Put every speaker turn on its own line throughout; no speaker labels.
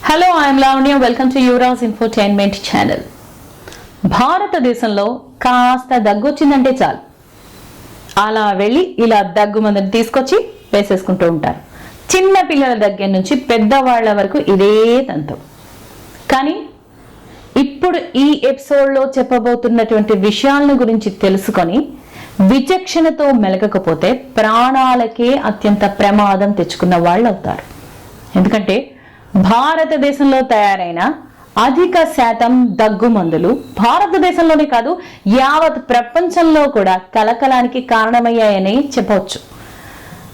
Hello I'm Lavanya, welcome to Yuvraj infotainment channel. భారతదేశంలో కాస్త దగ్గొచ్చిందంటే చాలు, అలా వెళ్ళి ఇలా దగ్గు మందుని తీసుకొచ్చి వేసేసుకుంటూ ఉంటారు. చిన్న పిల్లల దగ్గర నుంచి పెద్దవాళ్ల వరకు ఇదే తంతం. కానీ ఇప్పుడు ఈ ఎపిసోడ్లో చెప్పబోతున్నటువంటి విషయాలను గురించి తెలుసుకొని విచక్షణతో మెలగకపోతే ప్రాణాలకే అత్యంత ప్రమాదం తెచ్చుకున్న వాళ్ళు అవుతారు. ఎందుకంటే భారతదేశంలో తయారైన అధిక శాతం దగ్గు మందులు భారతదేశంలోనే కాదు, యావత్ ప్రపంచంలో కూడా కలకలానికి కారణమయ్యాయని చెప్పవచ్చు.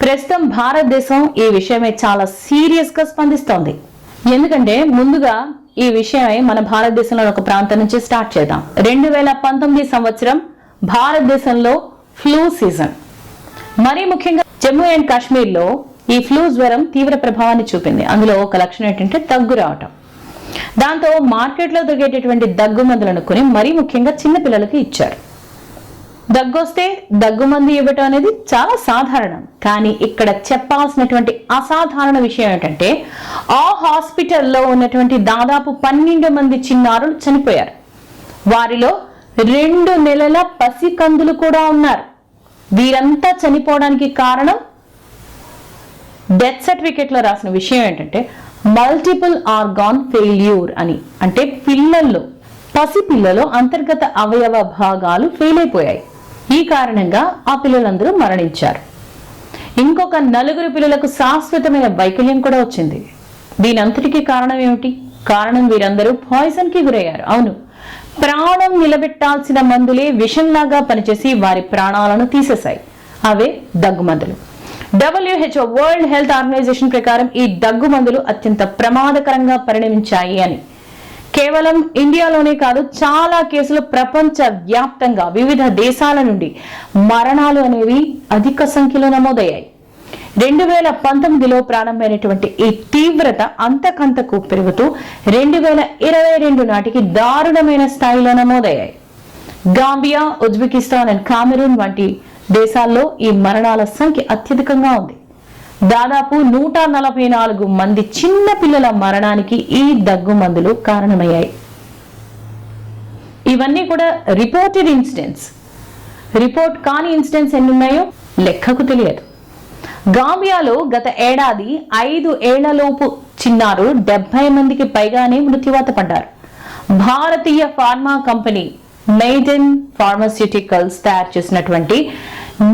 ప్రస్తుతం భారతదేశం ఈ విషయమై చాలా సీరియస్ గా స్పందిస్తోంది. ఎందుకంటే ముందుగా ఈ విషయమై మన భారతదేశంలో ఒక ప్రాంతం నుంచి స్టార్ట్ చేద్దాం. 2019 సంవత్సరం భారతదేశంలో ఫ్లూ సీజన్. మరీ ముఖ్యంగా జమ్మూ అండ్ కాశ్మీర్ లో ఈ ఫ్లూ జ్వరం తీవ్ర ప్రభావాన్ని చూపింది. అందులో ఒక లక్షణం ఏంటంటే దగ్గు రావటం. దాంతో మార్కెట్లో దొరికేటటువంటి దగ్గు మందులను కొని మరీ ముఖ్యంగా చిన్న పిల్లలకి ఇచ్చారు. దగ్గొస్తే దగ్గు మందు ఇవ్వటం అనేది చాలా సాధారణం. కానీ ఇక్కడ చెప్పాల్సినటువంటి అసాధారణ విషయం ఏంటంటే ఆ హాస్పిటల్లో ఉన్నటువంటి దాదాపు 12 మంది చిన్నారులు చనిపోయారు. వారిలో 2 నెలల పసికందులు కూడా ఉన్నారు. వీరంతా చనిపోవడానికి కారణం డెత్ సర్టిఫికేట్ లో రాసిన విషయం ఏంటంటే మల్టిపుల్ ఆర్గాన్ ఫెయిల్యూర్ అని. అంటే పసిపిల్లలో అంతర్గత అవయవ భాగాలు ఫెయిల్ అయిపోయాయి. ఈ కారణంగా ఆ పిల్లలందరూ మరణించారు. ఇంకొక 4 పిల్లలకు శాశ్వతమైన వైకల్యం కూడా వచ్చింది. దీనంతటికీ కారణం ఏమిటి? కారణం వీరందరూ పాయిజన్ కి గురయ్యారు. అవును, ప్రాణం నిలబెట్టాల్సిన మందులే విషంలాగా పనిచేసి వారి ప్రాణాలను తీసేశాయి. అవే దగ్గు మందులు. WHO వరల్డ్ హెల్త్ ఆర్గనైజేషన్ ప్రకారం ఈ దగ్గు మందులు అత్యంత ప్రమాదకరంగా పరిణమించాయి అని. కేవలం ఇండియాలోనే కాదు, చాలా కేసులు ప్రపంచ వ్యాప్తంగా వివిధ దేశాల నుండి మరణాలు అనేవి అధిక సంఖ్యలో నమోదయ్యాయి. 2019లో ప్రారంభమైనటువంటి ఈ తీవ్రత అంతకంతకు పెరుగుతూ 2022 నాటికి దారుణమైన స్థాయిలో నమోదయ్యాయి. గాంబియా, ఉజ్బెకిస్తాన్ అండ్ కామెరూన్ వంటి దేశాల్లో ఈ మరణాల సంఖ్య అత్యధికంగా ఉంది. దాదాపు 144 మంది చిన్న పిల్లల మరణానికి ఈ దగ్గు మందులు కారణమయ్యాయి. ఇవన్నీ కూడా రిపోర్టెడ్ ఇన్సిడెంట్స్. రిపోర్ట్ కాని ఇన్సిడెంట్స్ ఎన్ని ఉన్నాయో లెక్కకు తెలియదు. గాంబియాలో గత ఏడాది 5 ఏళ్లలోపు చిన్నారు 70 మందికి పైగానే మృత్యువాత పడ్డారు. భారతీయ ఫార్మా కంపెనీ మెయిడెన్ ఫార్మాస్యూటికల్స్ తయారు చేసినటువంటి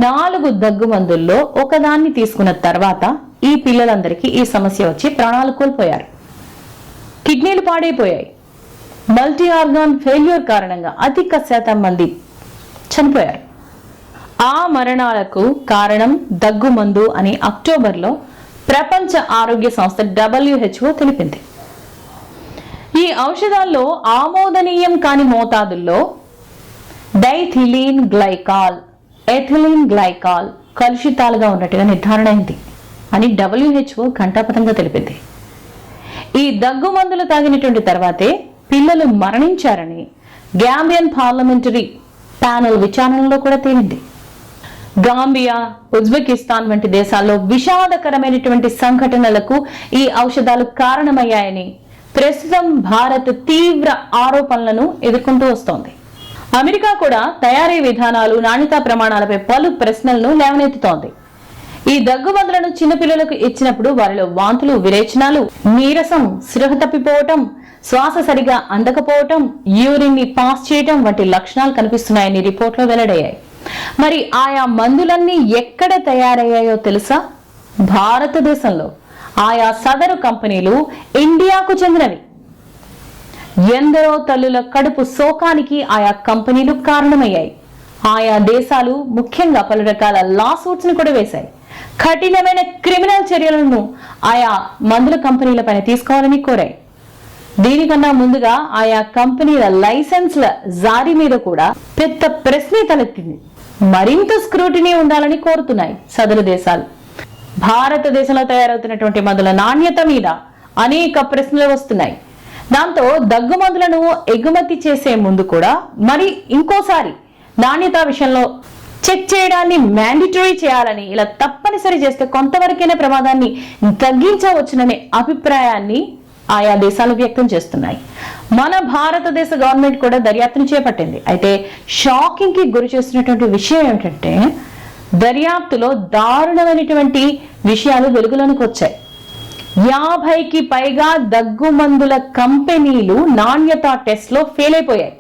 4 దగ్గు మందుల్లో ఒకదాన్ని తీసుకున్న తర్వాత ఈ పిల్లలందరికీ ఈ సమస్య వచ్చి ప్రాణాలు కోల్పోయారు. కిడ్నీలు పాడైపోయాయి. మల్టీ ఆర్గాన్ ఫెయిల్యూర్ కారణంగా అధిక శాతం మంది చనిపోయారు. ఆ మరణాలకు కారణం దగ్గు మందు అని అక్టోబర్లో ప్రపంచ ఆరోగ్య సంస్థ WHO తెలిపింది. ఈ ఔషధాల్లో ఆమోదనీయం కాని మోతాదుల్లో డైథిలీన్ గ్లైకాల్, ఎథిలీన్ గ్లైకాల్ కలుషితాలుగా ఉన్నట్టుగా నిర్ధారణ అయింది అని WHO ఘంటాపథంగా తెలిపింది. ఈ దగ్గు మందులు తాగినటువంటి తర్వాతే పిల్లలు మరణించారని గాంబియన్ పార్లమెంటరీ ప్యానెల్ విచారణలో కూడా తేలింది. గాంబియా, ఉజ్బెకిస్తాన్ వంటి దేశాల్లో విషాదకరమైనటువంటి సంఘటనలకు ఈ ఔషధాలు కారణమయ్యాయని ప్రస్తుతం భారత్ తీవ్ర ఆరోపణలను ఎదుర్కొంటూ వస్తోంది. అమెరికా కూడా తయారీ విధానాలు, నాణ్యతా ప్రమాణాలపై పలు ప్రశ్నలను లేవనెత్తుతోంది. ఈ దగ్గు మందులను చిన్నపిల్లలకు ఇచ్చినప్పుడు వారిలో వాంతులు, విరేచనాలు, నీరసం, స్పృహ తప్పిపోవటం, శ్వాస సరిగా అందకపోవటం, యూరిన్ ని పాస్ చేయటం వంటి లక్షణాలు కనిపిస్తున్నాయని రిపోర్ట్లో వెల్లడయ్యాయి. మరి ఆయా మందులన్నీ ఎక్కడ తయారయ్యాయో తెలుసా? భారతదేశంలో. ఆయా సదరు కంపెనీలు ఇండియాకు చెందినవి. ఎందరో తల్లుల కడుపు శోకానికి ఆయా కంపెనీలు కారణమయ్యాయి. ఆయా దేశాలు ముఖ్యంగా పలు రకాల లా సూట్స్ ని కూడా వేశాయి. కఠినమైన క్రిమినల్ చర్యలను ఆయా మందుల కంపెనీల పైన తీసుకోవాలని కోరాయి. దీనికన్నా ముందుగా ఆయా కంపెనీల లైసెన్స్ల జారీ మీద కూడా పెద్ద ప్రశ్నే తలెత్తింది. మరింత స్క్రూటినీ ఉండాలని కోరుతున్నాయి సదరు దేశాలు. భారతదేశంలో తయారవుతున్నటువంటి మందుల నాణ్యత మీద అనేక ప్రశ్నలు వస్తున్నాయి. దాంతో దగ్గు మందులను ఎగుమతి చేసే ముందు కూడా మరి ఇంకోసారి నాణ్యత విషయంలో చెక్ చేయడాన్ని మ్యాండేటరీ చేయాలని, ఇలా తప్పనిసరి చేస్తే కొంతవరకైనా ప్రమాదాన్ని తగ్గించవచ్చుననే అభిప్రాయాన్ని ఆయా దేశాలు వ్యక్తం చేస్తున్నాయి. మన భారతదేశ గవర్నమెంట్ కూడా దర్యాప్తును చేపట్టింది. అయితే షాకింగ్ కి గురి చేస్తున్నటువంటి విషయం ఏమిటంటే దర్యాప్తులో దారుణమైనటువంటి విషయాలు వెలుగులోనికి వచ్చాయి. 50కి పైగా దగ్గుమందుల కంపెనీలు నాణ్యతా టెస్ట్ లో ఫెయిల్ అయిపోయాయి.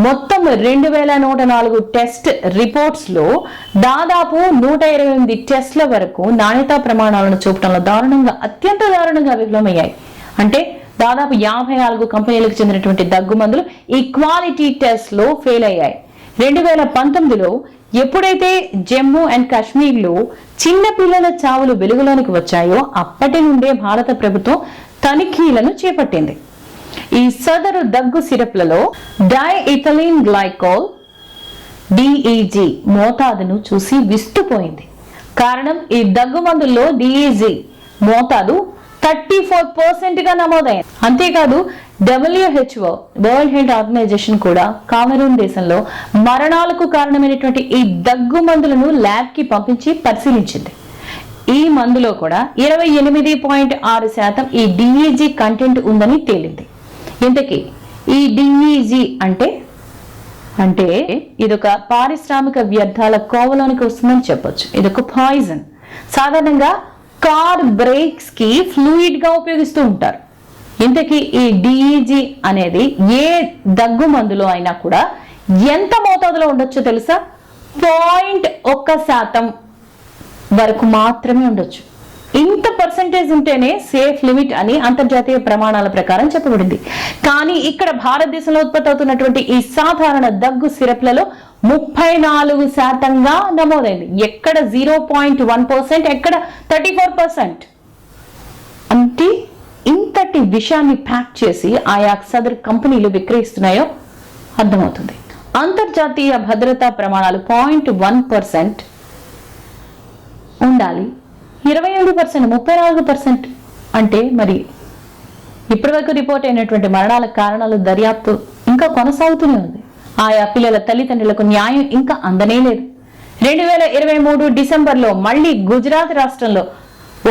మొత్తం 2104 టెస్ట్ రిపోర్ట్స్ లో దాదాపు 128 టెస్ట్ల వరకు నాణ్యతా ప్రమాణాలను చూపడంలో అత్యంత దారుణంగా విఫలమయ్యాయి. అంటే దాదాపు 54 కంపెనీలకు చెందినటువంటి దగ్గుమందులు ఈ క్వాలిటీ టెస్ట్ లో ఫెయిల్ అయ్యాయి. 2019లో ఎప్పుడైతే జమ్మూ అండ్ కాశ్మీర్ లో చిన్న పిల్లల చావులు వెలుగులోనికి వచ్చాయో అప్పటి నుండే భారత ప్రభుత్వం తనిఖీలను చేపట్టింది. ఈ సదరు దగ్గు సిరప్లలో డైఇథిలిన్ గ్లైకోల్ DEG మోతాదును చూసి విస్తుపోయింది. కారణం ఈ దగ్గు మందుల్లో DEG మోతాదు 34% గా నమోదైంది. అంతేకాదు WHO వరల్డ్ హెల్త్ ఆర్గనైజేషన్ కూడా కామెరూన్ దేశంలో మరణాలకు కారణమైనటువంటి ఈ దగ్గు మందులను ల్యాబ్ కి పంపించి పరిశీలించింది. ఈ మందులో కూడా 28.6% ఈ DEG కంటెంట్ ఉందని తేలింది. ఇంతకీ ఈ DEG అంటే ఇదొక పారిశ్రామిక వ్యర్థాల కోవలోనికి వస్తుందని చెప్పొచ్చు. ఇదొక పాయిజన్. సాధారణంగా కార్ బ్రేక్స్ కి ఫ్లూయిడ్ గా ఉపయోగిస్తూ ఉంటారు. ఇంతకీ ఈ DEG అనేది ఏ దగ్గు మందులో అయినా కూడా ఎంత మోతాదులో ఉండొచ్చో తెలుసా? 0.1% వరకు మాత్రమే ఉండొచ్చు. ఇంత పర్సెంటేజ్ ఉంటేనే సేఫ్ లిమిట్ అని అంతర్జాతీయ ప్రమాణాల ప్రకారం చెప్పబడింది. కానీ ఇక్కడ భారతదేశంలో ఉత్పత్తి అవుతున్నటువంటి ఈ సాధారణ దగ్గు సిరప్లలో 34%గా నమోదైంది. ఎక్కడ 0.1%, ఎక్కడ 34%. అంటే ఇంతటి విషయాన్ని ప్యాక్ చేసి ఆయా సదరు కంపెనీలు విక్రయిస్తున్నాయో అర్థమవుతుంది. అంతర్జాతీయ భద్రతా ప్రమాణాలు 0.1% ఉండాలి. 27%, 34% అంటే మరి ఇప్పటివరకు రిపోర్ట్ అయినటువంటి మరణాల కారణాలు దర్యాప్తు ఇంకా కొనసాగుతూనే ఉంది. ఆయా పిల్లల తల్లిదండ్రులకు న్యాయం ఇంకా అందనే లేదు. 2023 డిసెంబర్లో మళ్లీ గుజరాత్ రాష్ట్రంలో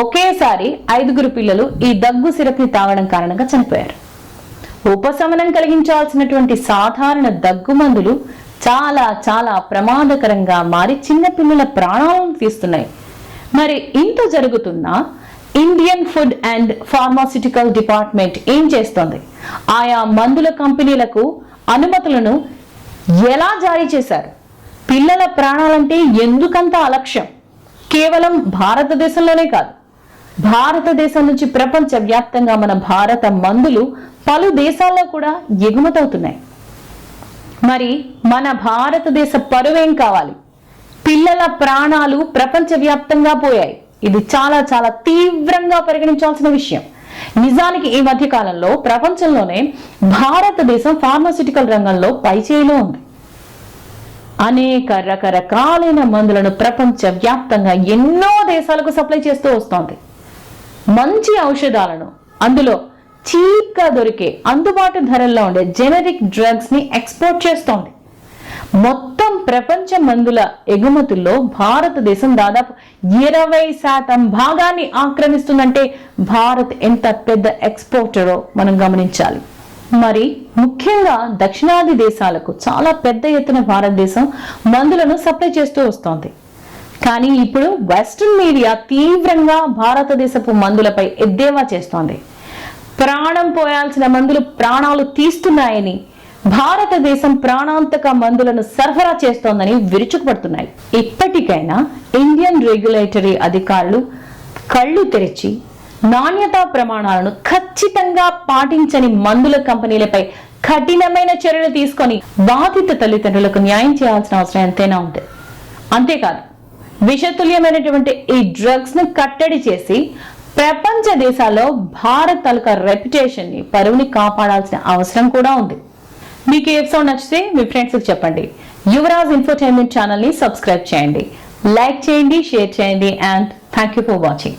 ఒకేసారి 5 పిల్లలు ఈ దగ్గు సిరప్ ని తాగడం కారణంగా చనిపోయారు. ఉపశమనం కలిగించాల్సినటువంటి సాధారణ దగ్గు మందులు చాలా చాలా ప్రమాదకరంగా మారి చిన్న పిల్లల ప్రాణాలను తీస్తున్నాయి. మరి ఇంత జరుగుతున్నా Indian food and pharmaceutical department ఏం చేస్తోంది? ఆయా మందుల కంపెనీలకు అనుమతులను ఎలా జారీ చేశారు? పిల్లల ప్రాణాలంటే ఎందుకంత అలక్ష్యం? కేవలం భారతదేశంలోనే కాదు, భారతదేశం నుంచి ప్రపంచ వ్యాప్తంగా మన భారత మందులు పలు దేశాల్లో కూడా ఎగుమతవుతున్నాయి. మరి మన భారతదేశ పరువేం కావాలి? పిల్లల ప్రాణాలు ప్రపంచ వ్యాప్తంగా పోయాయి. ఇది చాలా చాలా తీవ్రంగా పరిగణించాల్సిన విషయం. నిజానికి ఈ మధ్య కాలంలో ప్రపంచంలోనే భారతదేశం ఫార్మాస్యూటికల్ రంగంలో పైచేయిలో ఉంది. అనేక రకరకాలైన మందులను ప్రపంచ వ్యాప్తంగా ఎన్నో దేశాలకు సప్లై చేస్తూ వస్తోంది. మంచి ఔషధాలను, అందులో చీప్ గా దొరికే అందుబాటు ధరల్లో ఉండే జెనరిక్ డ్రగ్స్ ని ఎక్స్పోర్ట్ చేస్తోంది. మొత్తం ప్రపంచ మందుల ఎగుమతుల్లో భారతదేశం దాదాపు 20% భాగాన్ని ఆక్రమిస్తుందంటే భారత్ ఎంత పెద్ద ఎక్స్పోర్టరో మనం గమనించాలి. మరి ముఖ్యంగా దక్షిణాది దేశాలకు చాలా పెద్ద ఎత్తున భారతదేశం మందులను సప్లై చేస్తూ వస్తోంది. కానీ ఇప్పుడు వెస్టర్న్ మీడియా తీవ్రంగా భారతదేశపు మందులపై ఎద్దేవా చేస్తోంది. ప్రాణం పోయాల్సిన మందులు ప్రాణాలు తీస్తున్నాయని, భారతదేశం ప్రాణాంతక మందులను సరఫరా చేస్తోందని విరుచుకుపడుతున్నాయి. ఇప్పటికైనా ఇండియన్ రెగ్యులేటరీ అధికారులు కళ్ళు తెరిచి నాణ్యతా ప్రమాణాలను ఖచ్చితంగా పాటించని మందుల కంపెనీలపై కఠినమైన చర్యలు తీసుకొని బాధిత తల్లిదండ్రులకు న్యాయం చేయాల్సిన అవసరం ఎంతైనా ఉంది. అంతేకాదు, విషతుల్యమైనటువంటి ఈ డ్రగ్స్ ను కట్టడి చేసి ప్రపంచ దేశాల్లో భారత్ తాలూకా రెప్యుటేషన్ ని, పరువుని కాపాడాల్సిన అవసరం కూడా ఉంది. మీకు ఈ ఎపిసోడ్ నచ్చితే మీ ఫ్రెండ్స్ కి చెప్పండి. యువరాజ్ ఇన్ఫోటైన్మెంట్ ఛానల్ ని సబ్స్క్రైబ్ చేయండి, లైక్ చేయండి, షేర్ చేయండి. And thank you for watching.